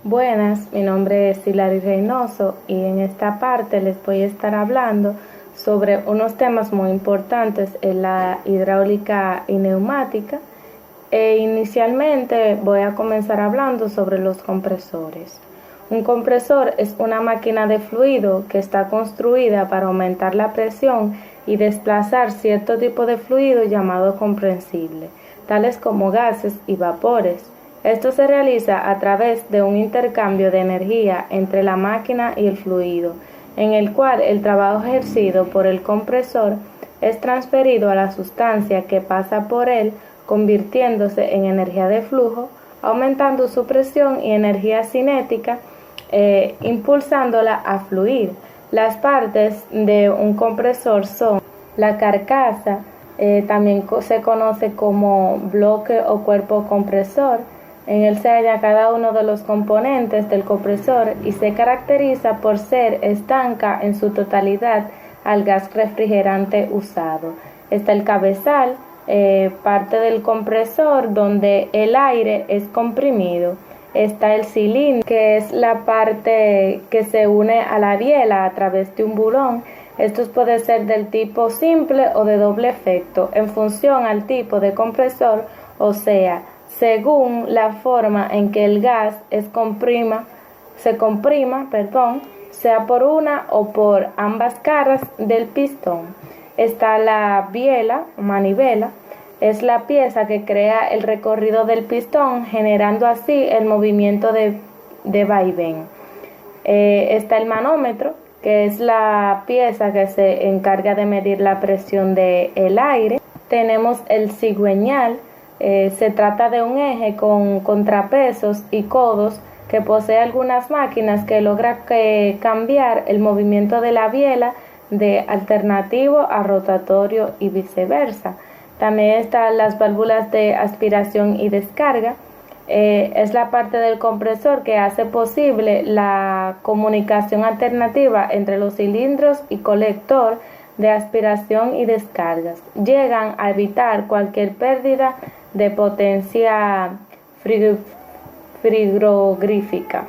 Buenas, mi nombre es Hilary Reynoso y en esta parte les voy a estar hablando sobre unos temas muy importantes en la hidráulica y neumática. Inicialmente voy a comenzar hablando sobre los compresores. Un compresor es una máquina de fluido que está construida para aumentar la presión y desplazar cierto tipo de fluido llamado comprensible, tales como gases y vapores. Esto se realiza a través de un intercambio de energía entre la máquina y el fluido, en el cual el trabajo ejercido por el compresor es transferido a la sustancia que pasa por él, convirtiéndose en energía de flujo, aumentando su presión y energía cinética, impulsándola a fluir. Las partes de un compresor son la carcasa, también se conoce como bloque o cuerpo compresor. En él se halla cada uno de los componentes del compresor y se caracteriza por ser estanca en su totalidad al gas refrigerante usado. Está el cabezal, parte del compresor donde el aire es comprimido. Está el cilindro, que es la parte que se une a la biela a través de un bulón. Estos pueden ser del tipo simple o de doble efecto, en función al tipo de compresor, o sea, según la forma en que el gas se comprima, sea por una o por ambas caras del pistón. Está la biela o manivela, es la pieza que crea el recorrido del pistón, generando así el movimiento de vaivén. Está el manómetro, que es la pieza que se encarga de medir la presión del aire. Tenemos el cigüeñal. Se trata de un eje con contrapesos y codos que posee algunas máquinas que logra cambiar el movimiento de la biela de alternativo a rotatorio y viceversa. También están las válvulas de aspiración y descarga. Es la parte del compresor que hace posible la comunicación alternativa entre los cilindros y colector de aspiración y descargas. Llegan a evitar cualquier pérdida de potencia frigorífica.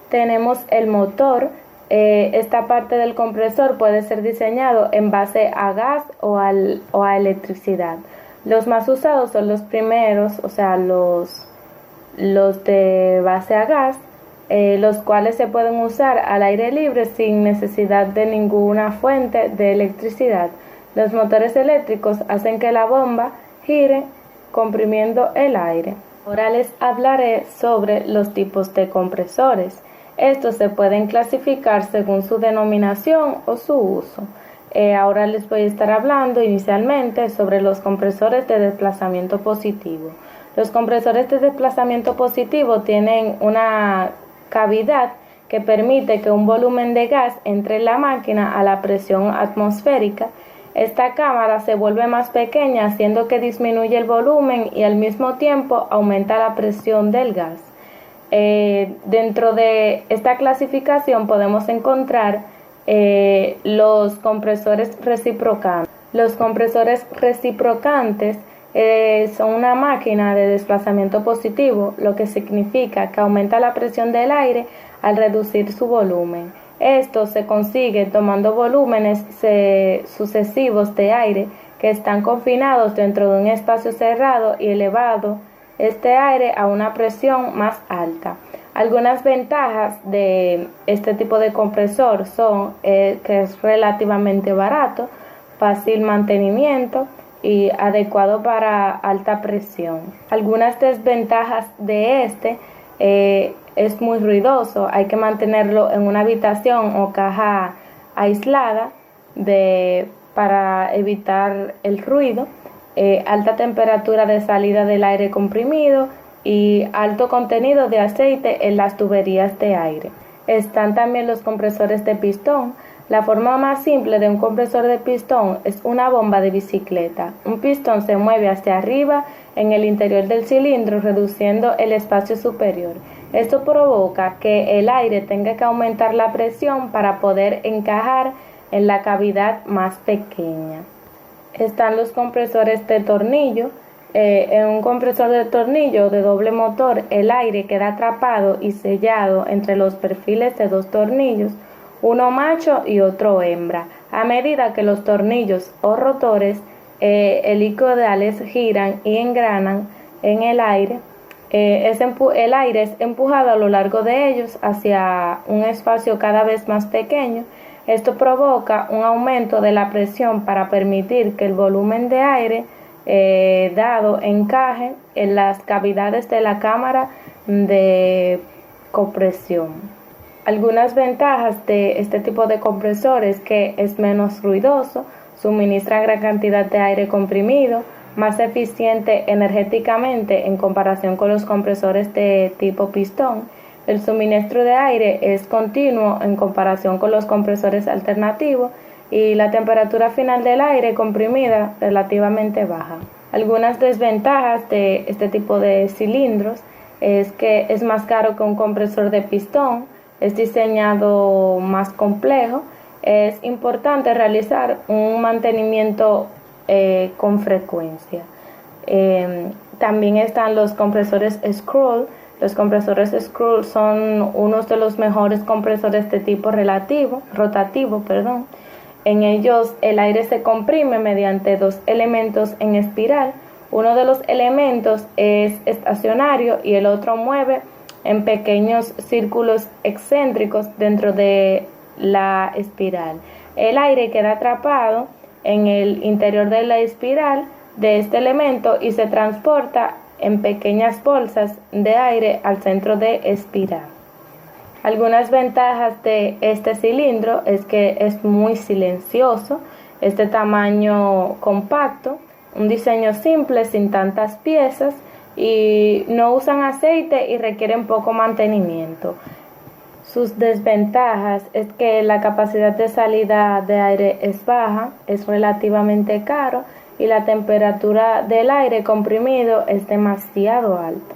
Tenemos el motor. Esta parte del compresor puede ser diseñado en base a gas o a electricidad. Los más usados son los primeros, o sea, los de base a gas, los cuales se pueden usar al aire libre sin necesidad de ninguna fuente de electricidad. Los motores eléctricos hacen que la bomba gire comprimiendo el aire. Ahora les hablaré sobre los tipos de compresores. Estos se pueden clasificar según su denominación o su uso. Ahora les voy a estar hablando inicialmente sobre los compresores de desplazamiento positivo. Los compresores de desplazamiento positivo tienen una cavidad que permite que un volumen de gas entre en la máquina a la presión atmosférica. Esta cámara se vuelve más pequeña, haciendo que disminuya el volumen y al mismo tiempo aumenta la presión del gas. Dentro de esta clasificación podemos encontrar los compresores reciprocantes. Los compresores reciprocantes son una máquina de desplazamiento positivo, lo que significa que aumenta la presión del aire al reducir su volumen. Esto se consigue tomando volúmenes sucesivos de aire que están confinados dentro de un espacio cerrado y elevado este aire a una presión más alta. Algunas ventajas de este tipo de compresor son que es relativamente barato, fácil mantenimiento y adecuado para alta presión. Algunas desventajas de es muy ruidoso, hay que mantenerlo en una habitación o caja aislada para evitar el ruido. Alta temperatura de salida del aire comprimido y alto contenido de aceite en las tuberías de aire. Están también los compresores de pistón. La forma más simple de un compresor de pistón es una bomba de bicicleta. Un pistón se mueve hacia arriba en el interior del cilindro, reduciendo el espacio superior. Esto provoca que el aire tenga que aumentar la presión para poder encajar en la cavidad más pequeña. Están los compresores de tornillo. En un compresor de tornillo de doble motor, el aire queda atrapado y sellado entre los perfiles de dos tornillos, uno macho y otro hembra. A medida que los tornillos o rotores helicoidales giran y engranan en el aire, el aire es empujado a lo largo de ellos hacia un espacio cada vez más pequeño. Esto provoca un aumento de la presión para permitir que el volumen de aire dado encaje en las cavidades de la cámara de compresión. Algunas ventajas de este tipo de compresores: que es menos ruidoso, suministra gran cantidad de aire comprimido, más eficiente energéticamente en comparación con los compresores de tipo pistón. El suministro de aire es continuo en comparación con los compresores alternativos y la temperatura final del aire comprimida relativamente baja. Algunas desventajas de este tipo de cilindros es que es más caro que un compresor de pistón, es diseñado más complejo, es importante realizar un mantenimiento con frecuencia. También están los compresores scroll. Los compresores scroll son unos de los mejores compresores de tipo rotativo. En ellos el aire se comprime mediante dos elementos en espiral. Uno de los elementos es estacionario y el otro mueve en pequeños círculos excéntricos dentro de la espiral. El aire queda atrapado en el interior de la espiral de este elemento y se transporta en pequeñas bolsas de aire al centro de espiral. Algunas ventajas de este cilindro es que es muy silencioso, es de tamaño compacto, un diseño simple sin tantas piezas y no usan aceite y requieren poco mantenimiento. Sus desventajas es que la capacidad de salida de aire es baja, es relativamente caro y la temperatura del aire comprimido es demasiado alta.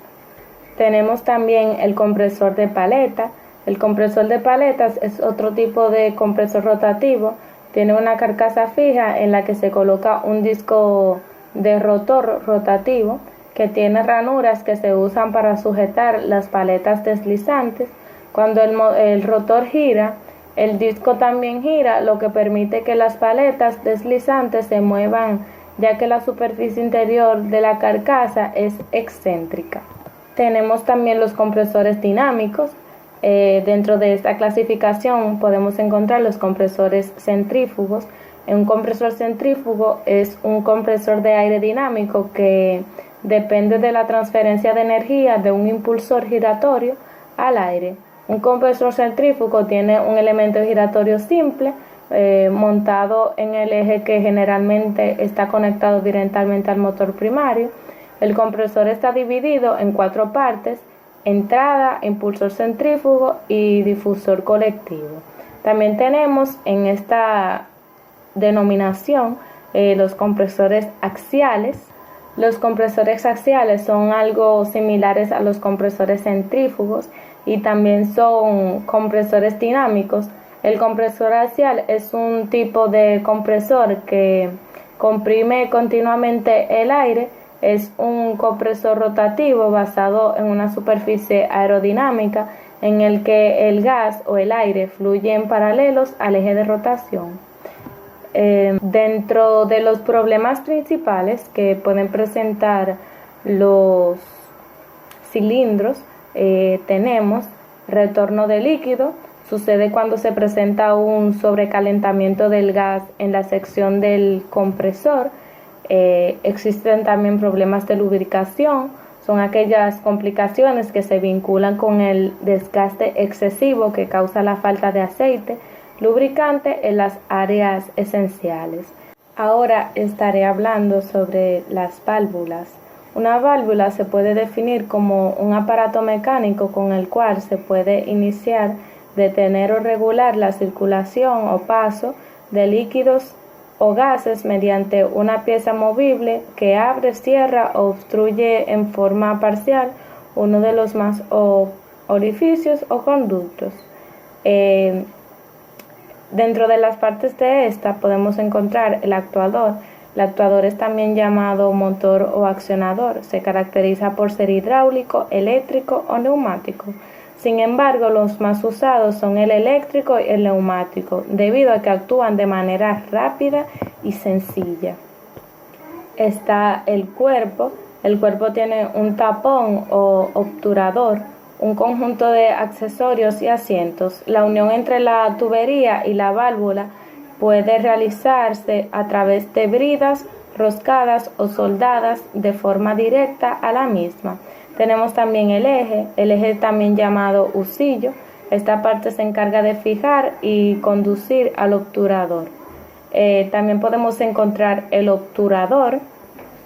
Tenemos también el compresor de paleta. El compresor de paletas es otro tipo de compresor rotativo. Tiene una carcasa fija en la que se coloca un disco de rotor rotativo que tiene ranuras que se usan para sujetar las paletas deslizantes. Cuando el rotor gira, el disco también gira, lo que permite que las paletas deslizantes se muevan, ya que la superficie interior de la carcasa es excéntrica. Tenemos también los compresores dinámicos. Dentro de esta clasificación podemos encontrar los compresores centrífugos. Un compresor centrífugo es un compresor de aire dinámico que depende de la transferencia de energía de un impulsor giratorio al aire. Un compresor centrífugo tiene un elemento giratorio simple montado en el eje que generalmente está conectado directamente al motor primario. El compresor está dividido en 4 partes: entrada, impulsor centrífugo y difusor colectivo. También tenemos en esta denominación los compresores axiales. Los compresores axiales son algo similares a los compresores centrífugos y también son compresores dinámicos. El compresor axial es un tipo de compresor que comprime continuamente el aire. Es un compresor rotativo basado en una superficie aerodinámica en el que el gas o el aire fluyen paralelos al eje de rotación. Dentro de los problemas principales que pueden presentar los cilindros, tenemos retorno de líquido. Sucede cuando se presenta un sobrecalentamiento del gas en la sección del compresor. Existen también problemas de lubricación. Son aquellas complicaciones que se vinculan con el desgaste excesivo que causa la falta de aceite lubricante en las áreas esenciales. Ahora estaré hablando sobre las válvulas. Una válvula se puede definir como un aparato mecánico con el cual se puede iniciar, detener o regular la circulación o paso de líquidos o gases mediante una pieza movible que abre, cierra o obstruye en forma parcial uno de los más orificios o conductos. Dentro de las partes de esta podemos encontrar el actuador. El actuador es también llamado motor o accionador. Se caracteriza por ser hidráulico, eléctrico o neumático. Sin embargo, los más usados son el eléctrico y el neumático, debido a que actúan de manera rápida y sencilla. Está el cuerpo. El cuerpo tiene un tapón o obturador, un conjunto de accesorios y asientos. La unión entre la tubería y la válvula puede realizarse a través de bridas, roscadas o soldadas de forma directa a la misma. Tenemos también el eje también llamado husillo. Esta parte se encarga de fijar y conducir al obturador. También podemos encontrar el obturador,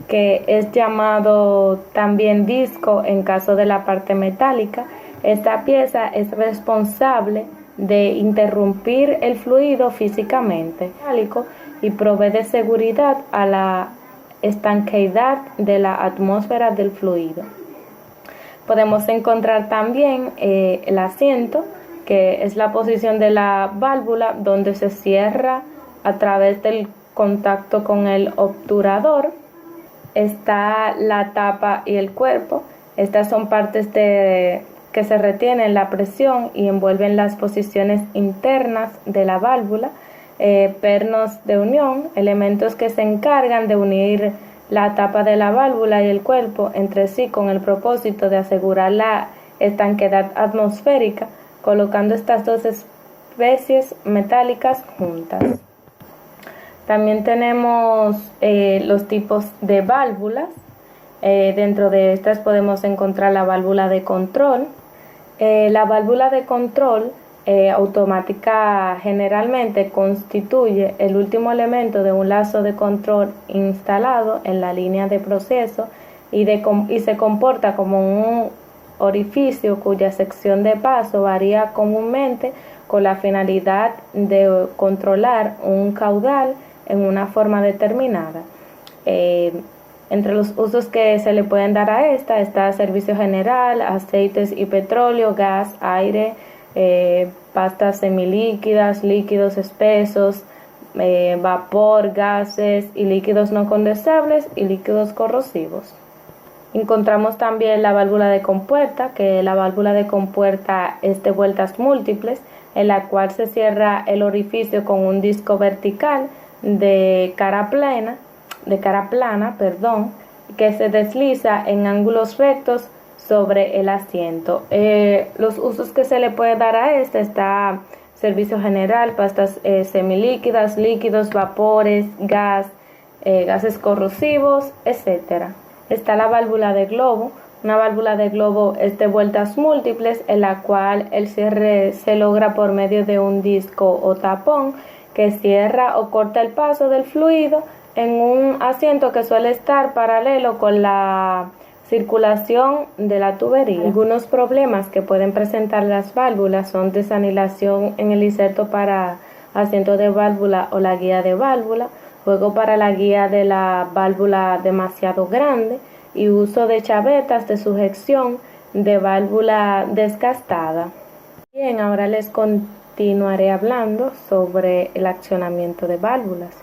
que es llamado también disco en caso de la parte metálica. Esta pieza es responsable de interrumpir el fluido físicamente y provee de seguridad a la estanqueidad de la atmósfera del fluido. Podemos encontrar también el asiento, que es la posición de la válvula donde se cierra a través del contacto con el obturador. Está la tapa y el cuerpo. Estas son partes que se retienen la presión y envuelven las posiciones internas de la válvula. Pernos de unión, elementos que se encargan de unir la tapa de la válvula y el cuerpo entre sí con el propósito de asegurar la estanqueidad atmosférica, colocando estas dos especies metálicas juntas. También tenemos los tipos de válvulas. Dentro de estas podemos encontrar la válvula de control. La válvula de control automática generalmente constituye el último elemento de un lazo de control instalado en la línea de proceso y se comporta como un orificio cuya sección de paso varía comúnmente con la finalidad de controlar un caudal en una forma determinada. Entre los usos que se le pueden dar a esta está servicio general, aceites y petróleo, gas, aire, pastas semilíquidas, líquidos espesos, vapor, gases y líquidos no condensables y líquidos corrosivos. Encontramos también la válvula de compuerta, que la válvula de compuerta es de vueltas múltiples, en la cual se cierra el orificio con un disco vertical de cara plana, que se desliza en ángulos rectos sobre el asiento. Los usos que se le puede dar a esta está servicio general, pastas semilíquidas, líquidos, vapores, gases corrosivos, etc. Está la válvula de globo. Una válvula de globo es de vueltas múltiples, en la cual el cierre se logra por medio de un disco o tapón que cierra o corta el paso del fluido en un asiento que suele estar paralelo con la circulación de la tubería. Algunos problemas que pueden presentar las válvulas son desanilación en el inserto para asiento de válvula o la guía de válvula, juego para la guía de la válvula demasiado grande y uso de chavetas de sujeción de válvula desgastada. Bien, ahora les continuaré hablando sobre el accionamiento de válvulas.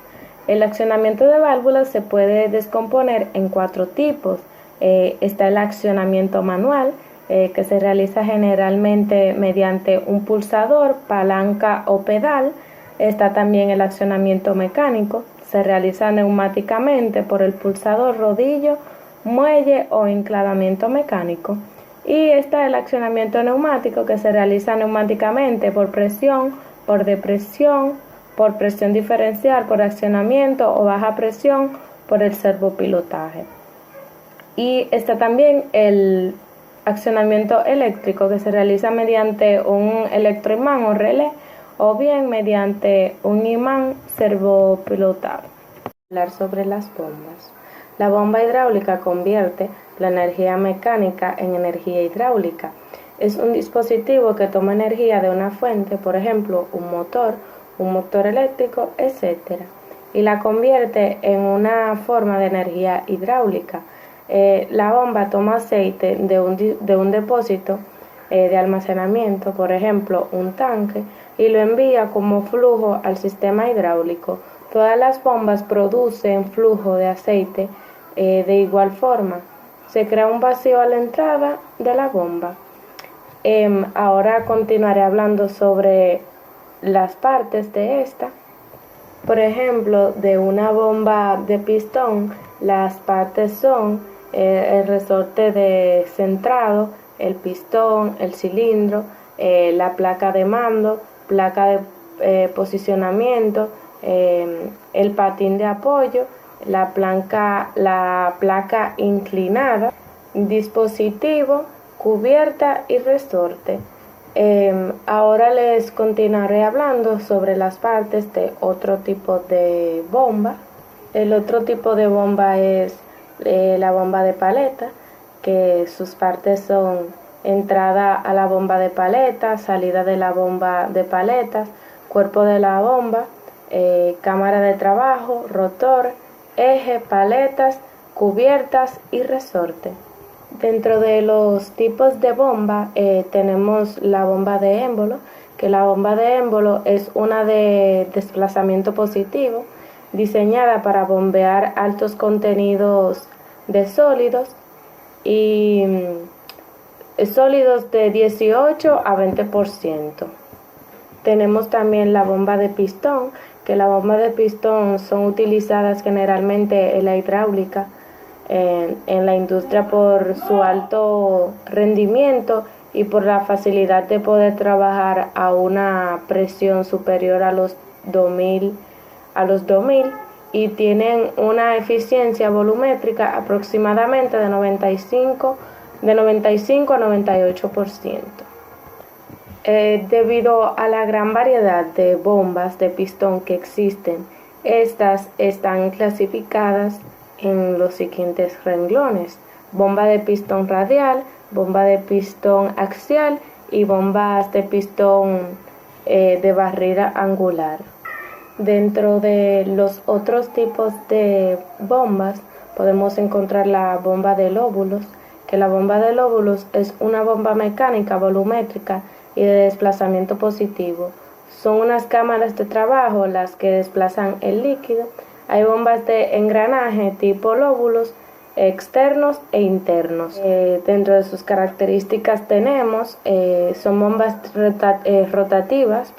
El accionamiento de válvulas se puede descomponer en 4 tipos. Está el accionamiento manual, que se realiza generalmente mediante un pulsador, palanca o pedal. Está también el accionamiento mecánico, se realiza neumáticamente por el pulsador, rodillo, muelle o enclavamiento mecánico. Y está el accionamiento neumático, que se realiza neumáticamente por presión, por depresión, por presión diferencial, por accionamiento o baja presión, por el servopilotaje. Y está también el accionamiento eléctrico, que se realiza mediante un electroimán o relé o bien mediante un imán servopilotado. Hablar sobre las bombas. La bomba hidráulica convierte la energía mecánica en energía hidráulica. Es un dispositivo que toma energía de una fuente, por ejemplo, un motor eléctrico, etc., y la convierte en una forma de energía hidráulica. La bomba toma aceite de un depósito de almacenamiento, por ejemplo un tanque, y lo envía como flujo al sistema hidráulico, Todas las bombas producen flujo de aceite de igual forma. Se crea un vacío a la entrada de la bomba. Ahora continuaré hablando sobre las partes de esta. Por ejemplo, de una bomba de pistón, las partes son el resorte de centrado, el pistón, el cilindro, la placa de mando, placa de posicionamiento, el patín de apoyo, la placa inclinada, dispositivo, cubierta y resorte. Ahora les continuaré hablando sobre las partes de otro tipo de bomba. El otro tipo de bomba es la bomba de paleta, que sus partes son entrada a la bomba de paleta, salida de la bomba de paletas, cuerpo de la bomba, cámara de trabajo, rotor, eje, paletas, cubiertas y resorte. Dentro de los tipos de bomba tenemos la bomba de émbolo, que la bomba de émbolo es una de desplazamiento positivo, diseñada para bombear altos contenidos de sólidos y sólidos de 18 a 20%. Tenemos también la bomba de pistón, que la bomba de pistón son utilizadas generalmente en la hidráulica, en la industria por su alto rendimiento y por la facilidad de poder trabajar a una presión superior a los 2000 y tienen una eficiencia volumétrica aproximadamente de 95 a 98%. Debido a la gran variedad de bombas de pistón que existen, estas están clasificadas en los siguientes renglones: bomba de pistón radial, bomba de pistón axial y bombas de pistón de barrera angular. Dentro de los otros tipos de bombas podemos encontrar la bomba de lóbulos, que la bomba de lóbulos es una bomba mecánica volumétrica y de desplazamiento positivo. Son unas cámaras de trabajo las que desplazan el líquido. Hay bombas de engranaje tipo lóbulos externos e internos. Dentro de sus características tenemos, son bombas rotativas,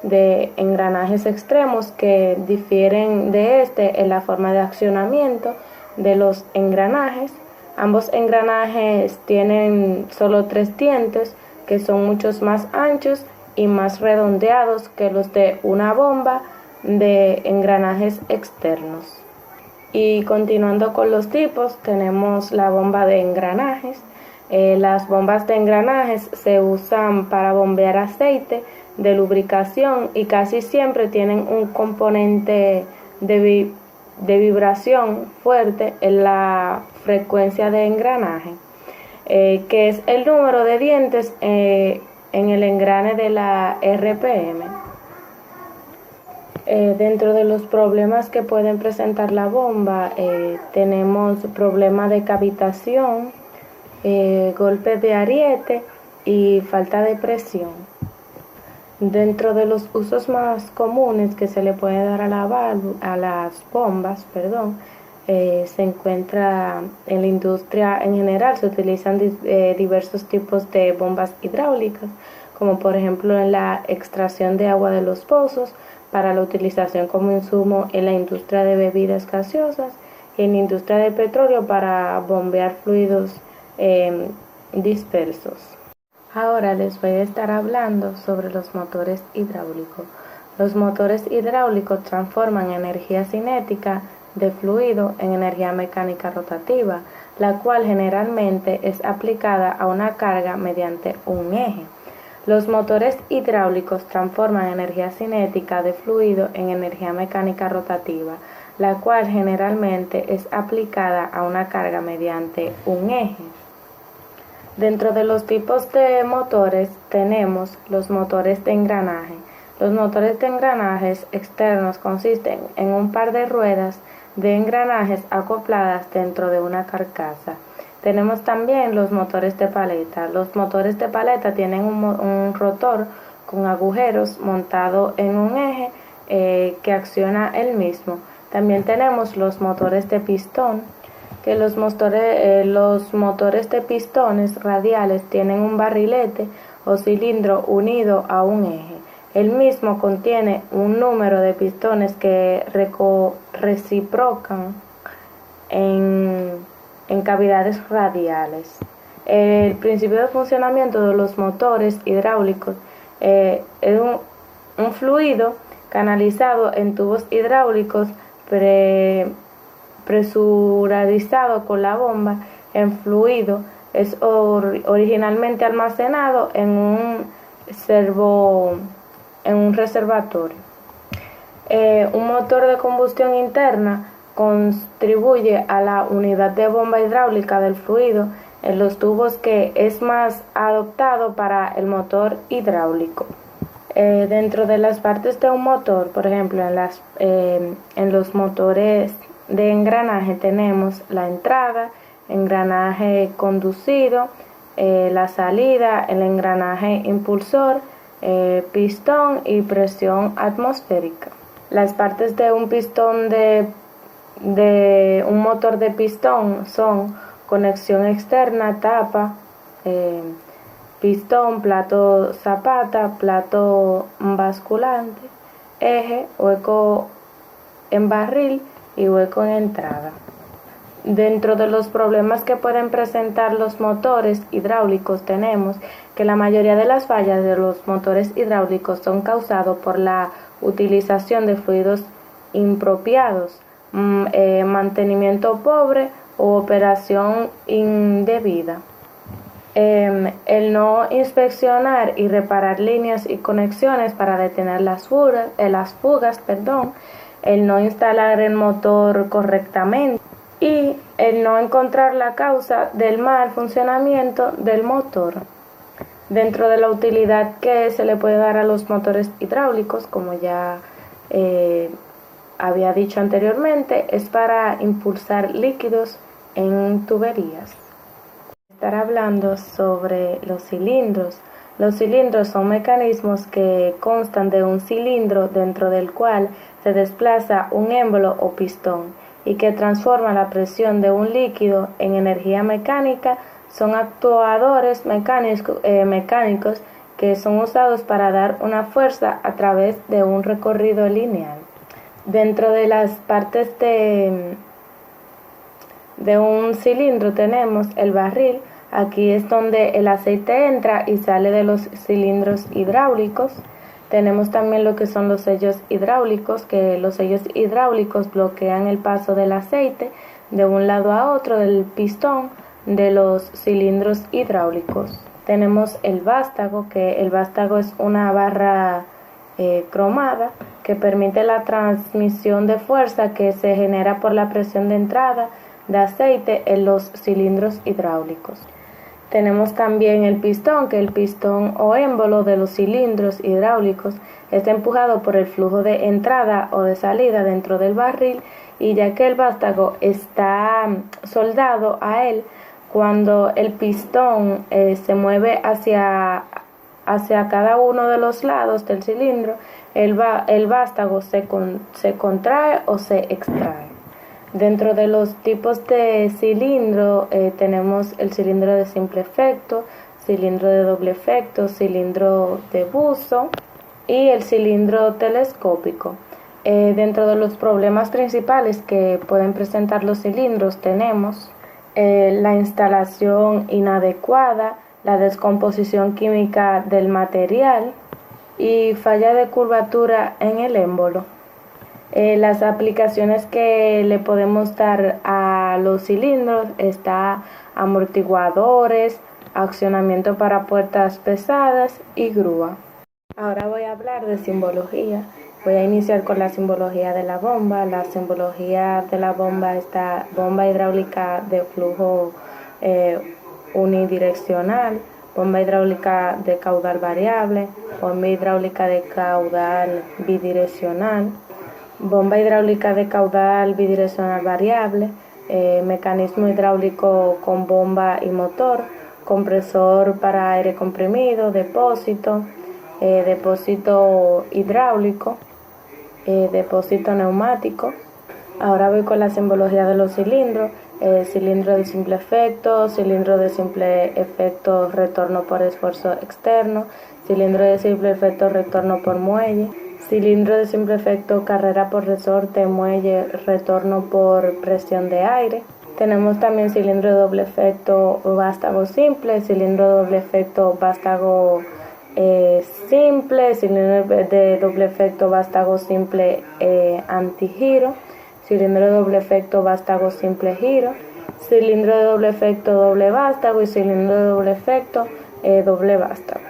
de engranajes extremos que difieren de este en la forma de accionamiento de los engranajes. Ambos engranajes tienen solo 3 dientes, que son muchos más anchos y más redondeados que los de una bomba de engranajes externos. Y continuando con los tipos, tenemos la bomba de engranajes. Las bombas de engranajes se usan para bombear aceite de lubricación y casi siempre tienen un componente de vibración fuerte en la frecuencia de engranaje, que es el número de dientes en el engrane de la RPM. Dentro de los problemas que pueden presentar la bomba, tenemos problemas de cavitación, golpes de ariete y falta de presión. Dentro de los usos más comunes que se le puede dar a las bombas, se encuentra en la industria en general. Se utilizan diversos tipos de bombas hidráulicas, como por ejemplo en la extracción de agua de los pozos, para la utilización como insumo en la industria de bebidas gaseosas y en la industria de petróleo para bombear fluidos dispersos. Ahora les voy a estar hablando sobre los motores hidráulicos. Los motores hidráulicos transforman energía cinética de fluido en energía mecánica rotativa, la cual generalmente es aplicada a una carga mediante un eje. Los motores hidráulicos transforman energía cinética de fluido en energía mecánica rotativa, la cual generalmente es aplicada a una carga mediante un eje. Dentro de los tipos de motores tenemos los motores de engranaje. Los motores de engranajes externos consisten en un par de ruedas de engranajes acopladas dentro de una carcasa. Tenemos también los motores de paleta. Los motores de paleta tienen un rotor con agujeros montado en un eje que acciona el mismo. También tenemos los motores de pistón, que los motores de pistones radiales tienen un barrilete o cilindro unido a un eje. El mismo contiene un número de pistones que reciprocan en cavidades radiales. El principio de funcionamiento de los motores hidráulicos es un fluido canalizado en tubos hidráulicos presurizado con la bomba. El fluido es originalmente almacenado en un reservorio. Un motor de combustión interna contribuye a la unidad de bomba hidráulica del fluido en los tubos, que es más adaptado para el motor hidráulico. Dentro de las partes de un motor, por ejemplo, en los motores de engranaje tenemos la entrada, engranaje conducido, la salida, el engranaje impulsor, pistón y presión atmosférica. Las partes de un pistón de un motor de pistón son conexión externa, tapa, pistón, plato zapata, plato basculante, eje, hueco en barril y hueco en entrada. Dentro de los problemas que pueden presentar los motores hidráulicos tenemos que la mayoría de las fallas de los motores hidráulicos son causados por la utilización de fluidos impropiados, mantenimiento pobre o operación indebida. El no inspeccionar y reparar líneas y conexiones para detener las fugas, el no instalar el motor correctamente y el no encontrar la causa del mal funcionamiento del motor. Dentro de la utilidad que se le puede dar a los motores hidráulicos, como ya había dicho anteriormente, es para impulsar líquidos en tuberías. Estar hablando sobre los cilindros. Los cilindros son mecanismos que constan de un cilindro dentro del cual se desplaza un émbolo o pistón y que transforma la presión de un líquido en energía mecánica. Son actuadores mecánicos que son usados para dar una fuerza a través de un recorrido lineal. Dentro de las partes de un cilindro tenemos el barril. Aquí es donde el aceite entra y sale de los cilindros hidráulicos. Tenemos también lo que son los sellos hidráulicos, que los sellos hidráulicos bloquean el paso del aceite de un lado a otro del pistón de los cilindros hidráulicos. Tenemos el vástago, que el vástago es una barra cromada que permite la transmisión de fuerza que se genera por la presión de entrada de aceite en los cilindros hidráulicos. Tenemos también el pistón, que el pistón o émbolo de los cilindros hidráulicos es empujado por el flujo de entrada o de salida dentro del barril, y ya que el vástago está soldado a él, cuando el pistón se mueve hacia cada uno de los lados del cilindro, el vástago se contrae o se extrae. Dentro de los tipos de cilindro tenemos el cilindro de simple efecto, cilindro de doble efecto, cilindro de buzo y el cilindro telescópico. Dentro de los problemas principales que pueden presentar los cilindros tenemos la instalación inadecuada, la descomposición química del material y falla de curvatura en el émbolo. Las aplicaciones que le podemos dar a los cilindros está amortiguadores, accionamiento para puertas pesadas y grúa. Ahora voy a hablar de simbología. Voy a iniciar con la simbología de la bomba. La simbología de la bomba está bomba hidráulica de flujo unidireccional, bomba hidráulica de caudal variable, bomba hidráulica de caudal bidireccional, bomba hidráulica de caudal bidireccional variable, mecanismo hidráulico con bomba y motor, compresor para aire comprimido, depósito hidráulico, depósito neumático. Ahora voy con la simbología de los cilindros. Cilindro de simple efecto, cilindro de simple efecto retorno por esfuerzo externo, cilindro de simple efecto retorno por muelle, cilindro de simple efecto carrera por resorte, muelle, retorno por presión de aire. Tenemos también cilindro de doble efecto vástago simple, cilindro de doble efecto vástago simple, cilindro de doble efecto vástago simple antigiro, cilindro de doble efecto vástago simple giro, cilindro de doble efecto doble vástago y cilindro de doble efecto doble vástago.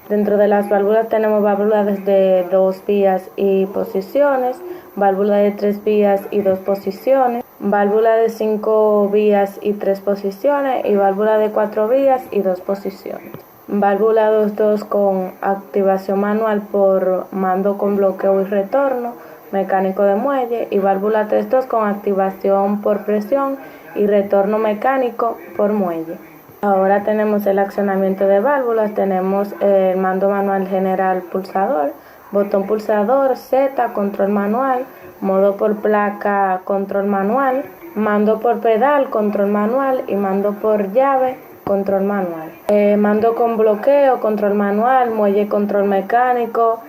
Dentro de las válvulas tenemos válvulas de 2 vías y posiciones, válvula de 3 vías y 2 posiciones, válvula de 5 vías y 3 posiciones y válvula de 4 vías y 2 posiciones. Válvula 2.2 con activación manual por mando con bloqueo y retorno mecánico de muelle, y válvula 3.2 con activación por presión y retorno mecánico por muelle. Ahora tenemos el accionamiento de válvulas. Tenemos el mando manual general pulsador, botón pulsador, Z, control manual, modo por placa, control manual, mando por pedal, control manual, y mando por llave, control manual. Mando con bloqueo, control manual, muelle, control mecánico,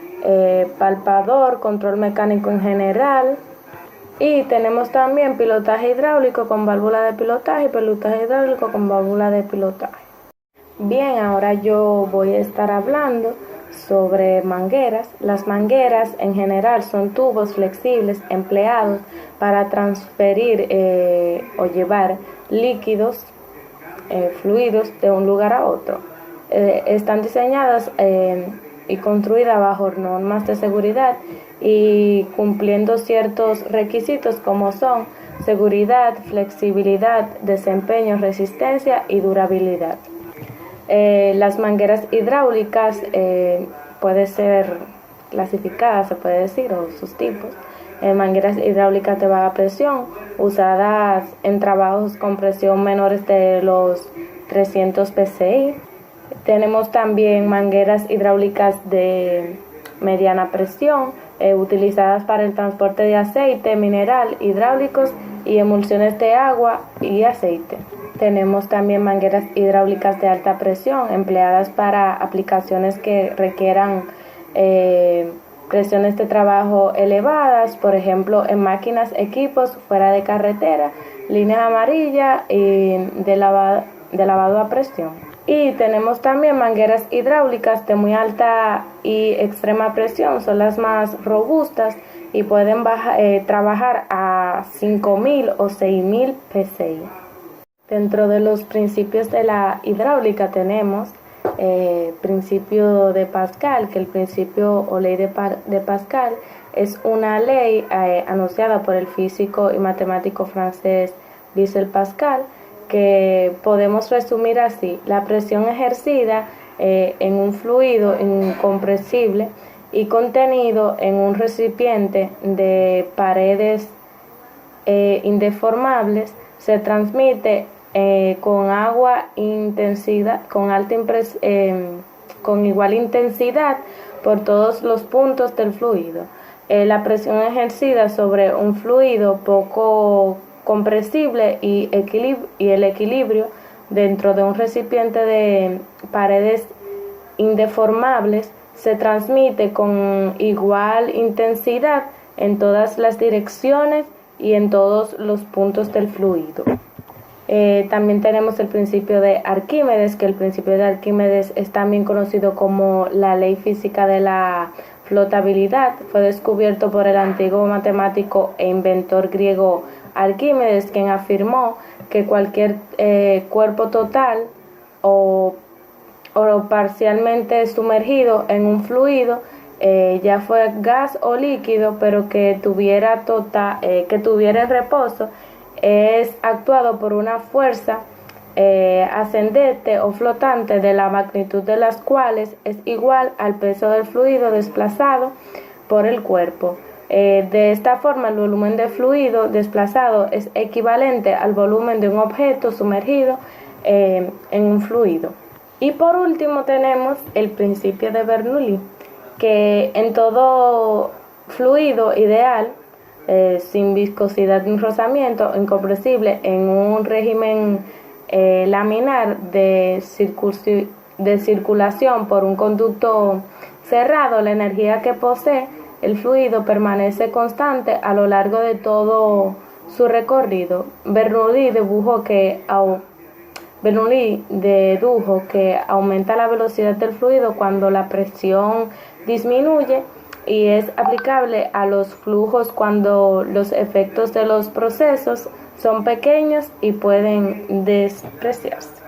palpador, control mecánico en general. Y tenemos también pilotaje hidráulico con válvula de pilotaje y pilotaje hidráulico con válvula de pilotaje. Bien, ahora yo voy a estar hablando sobre mangueras. Las mangueras en general son tubos flexibles empleados para transferir o llevar líquidos, fluidos de un lugar a otro. Están diseñadas y construida bajo normas de seguridad y cumpliendo ciertos requisitos como son seguridad, flexibilidad, desempeño, resistencia y durabilidad. Las mangueras hidráulicas pueden ser clasificadas, se puede decir, o sus tipos. Mangueras hidráulicas de baja presión, usadas en trabajos con presión menores de los 300 psi. Tenemos también mangueras hidráulicas de mediana presión, utilizadas para el transporte de aceite, mineral, hidráulicos y emulsiones de agua y aceite. Tenemos también mangueras hidráulicas de alta presión, empleadas para aplicaciones que requieran presiones de trabajo elevadas, por ejemplo, en máquinas, equipos fuera de carretera, líneas amarillas y de lavado a presión. Y tenemos también mangueras hidráulicas de muy alta y extrema presión, son las más robustas y pueden trabajar a 5.000 o 6.000 psi. Dentro de los principios de la hidráulica tenemos principio de Pascal, que el principio o ley de Pascal es una ley anunciada por el físico y matemático francés Blaise Pascal, que podemos resumir así: la presión ejercida en un fluido incompresible y contenido en un recipiente de paredes indeformables se transmite con igual intensidad por todos los puntos del fluido. La presión ejercida sobre un fluido poco compresible y el equilibrio dentro de un recipiente de paredes indeformables se transmite con igual intensidad en todas las direcciones y en todos los puntos del fluido. También tenemos el principio de Arquímedes, que el principio de Arquímedes es también conocido como la ley física de la flotabilidad. Fue descubierto por el antiguo matemático e inventor griego Arquímedes, quien afirmó que cualquier cuerpo total o parcialmente sumergido en un fluido, ya fue gas o líquido, pero que tuviera en reposo, es actuado por una fuerza ascendente o flotante, de la magnitud de las cuales es igual al peso del fluido desplazado por el cuerpo. De esta forma, el volumen de fluido desplazado es equivalente al volumen de un objeto sumergido en un fluido. Y por último tenemos el principio de Bernoulli, que en todo fluido ideal, sin viscosidad ni rozamiento, incompresible en un régimen laminar de circulación por un conducto cerrado. La energía que posee el fluido permanece constante a lo largo de todo su recorrido. Bernoulli dedujo que aumenta la velocidad del fluido cuando la presión disminuye, y es aplicable a los flujos cuando los efectos de los procesos son pequeños y pueden despreciarse.